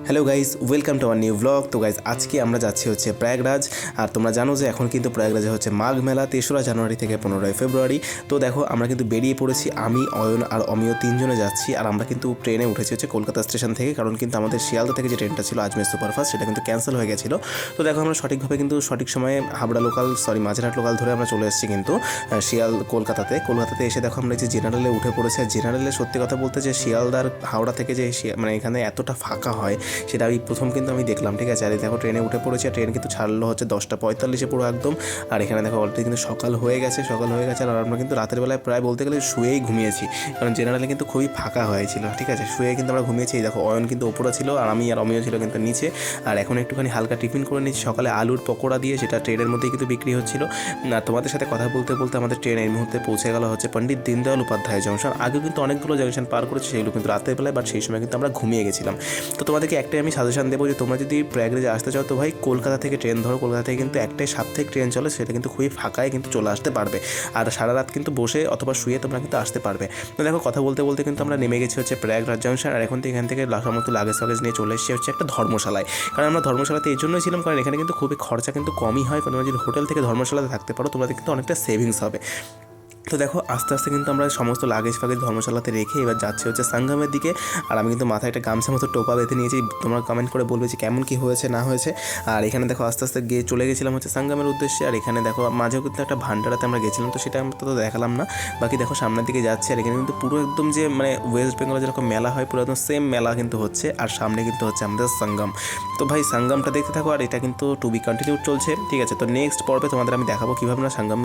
Hello guys, welcome to our new blog. তো guys আজকে আমরা যাচ্ছি হচ্ছে প্রয়াগরাজ। আর তোমরা জানো যে এখন কিন্তু প্রয়াগরাজে হচ্ছে মাঘ মেলা 3রা জানুয়ারি থেকে 15ই ফেব্রুয়ারি। তো দেখো আমরা কিন্তু বেরিয়ে পড়েছি, আমি অয়ন আর অমিয় তিনজনে যাচ্ছি। আর আমরা কিন্তু ট্রেনে উঠেছি হচ্ছে কলকাতা স্টেশন থেকে, কারণ কিন্তু আমাদের শিয়ালদা থেকে যে ট্রেনটা ছিল আজমের সুপারফাস্ট সেটা কিন্তু ক্যান্সেল হয়ে গেছিলো। তো দেখো আমরা সঠিকভাবে কিন্তু সঠিক সময়ে হাবড়া লোকাল মাঝেরহাট লোকাল ধরে আমরা চলে এসেছি কিন্তু কলকাতাতে এসে দেখো আমরা যে জেনারেলে উঠে পড়েছি। আর জেনারেলে সত্যি কথা বলতে যে শিয়ালদার হাওড়া থেকে যে মানে এখানে এতটা ফাঁকা হয় সেটা আমি প্রথম কিন্তু আমি দেখলাম, ঠিক আছে। আর দেখো ট্রেনে উঠে পড়েছি, আর ট্রেন কিন্তু ছাড়লো হচ্ছে 10:45 পুরো একদম। আর এখানে দেখো অলরেডি কিন্তু সকাল হয়ে গেছে। আর আমরা কিন্তু রাতের বেলায় প্রায় বলতে গেলে শুয়েই ঘুমিয়েছি, কারণ জেনারেলে কিন্তু খুবই ফাঁকা হয়েছিল, ঠিক আছে। শুয়ে কিন্তু আমরা ঘুমিয়েছি। দেখো অয়ন কিন্তু ওপরে ছিল আর আমি আর অমিয় ছিল কিন্তু নিচে। আর এখন একটুখানি হালকা টিফিন করে নিচ্ছি সকালে আলুর পকোড়া দিয়ে, সেটা ট্রেনের মধ্যেই কিন্তু বিক্রি হচ্ছিল। আর তোমাদের সাথে কথা বলতে বলতে আমাদের ট্রেন এই মুহূর্তে পৌঁছে গেল হচ্ছে পণ্ডিত দীনদয়াল উপাধ্যায় জংশন। আগেও কিন্তু অনেকগুলো জংশন পার করেছি, সেগুলো কিন্তু রাতের বেলায়, বাট সেই সময় কিন্তু আমরা ঘুমিয়ে গেছিলাম। তো তোমাদেরকে একটাই আমি সাজেশন দেবো যে তোমরা যদি প্রয়াগরাজে আসতে চাও তো ভাই কলকাতা থেকে ট্রেন ধরো। কলকাতা থেকে কিন্তু একটাই সাপ্তাহিক ট্রেন চলে, সেটা কিন্তু খুবই ফাঁকায় কিন্তু চলে আসতে পারবে। আর সারা রাত কিন্তু বসে অথবা শুয়ে তোমরা কিন্তু আসতে পারবে। তো দেখো কথা বলতে বলতে কিন্তু আমরা নেমে গেছি হচ্ছে প্রয়াগরাজ জংশন। আর এখান থেকে সমস্ত লাগেজ নিয়ে চলে এসেছি হচ্ছে একটা ধর্মশালায়। কারণ আমরা ধর্মশালাতে এই জন্যই ছিলাম, কারণ এখানে কিন্তু খুবই খরচা কিন্তু কমই হয়। তোমরা যদি হোটেল থেকে ধর্মশালাতে থাকতে পারো তোমাদের কিন্তু অনেকটা সেভিংস হবে। তো দেখো আস্তে আস্তে কিন্তু আমরা সমস্ত লাগেজ ধর্মশালাতে রেখে এবার যাচ্ছি হচ্ছে সঙ্গমের দিকে। আর আমি কিন্তু মাথায় একটা গামছা মতো টোপা বেঁধে নিয়েছি। তোমরা কমেন্ট করে বলবে যে কেমন কী হয়েছে না হয়েছে। আর এখানে দেখো আস্তে আস্তে চলে গেছিলাম হচ্ছে সঙ্গমের উদ্দেশ্যে। আর এখানে দেখো মাঝেও কিন্তু একটা ভান্ডারাতে আমরা গেছিলাম, তো সেটা আমরা তো দেখালাম না। বাকি দেখো সামনের দিকে যাচ্ছি। আর এখানে কিন্তু পুরো একদম যে মানে ওয়েস্ট বেঙ্গলে যেরকম মেলা হয় পুরো একদম সেম মেলা কিন্তু হচ্ছে। আর সামনে কিন্তু হচ্ছে আমাদের সঙ্গম। তো ভাই সঙ্গমটা দেখতে থাকো। আর এটা কিন্তু টু বি কন্টিনিউ চলছে, ঠিক আছে। তো নেক্সট পর্বে তোমাদের আমি দেখাবো কীভাবে না সঙ্গম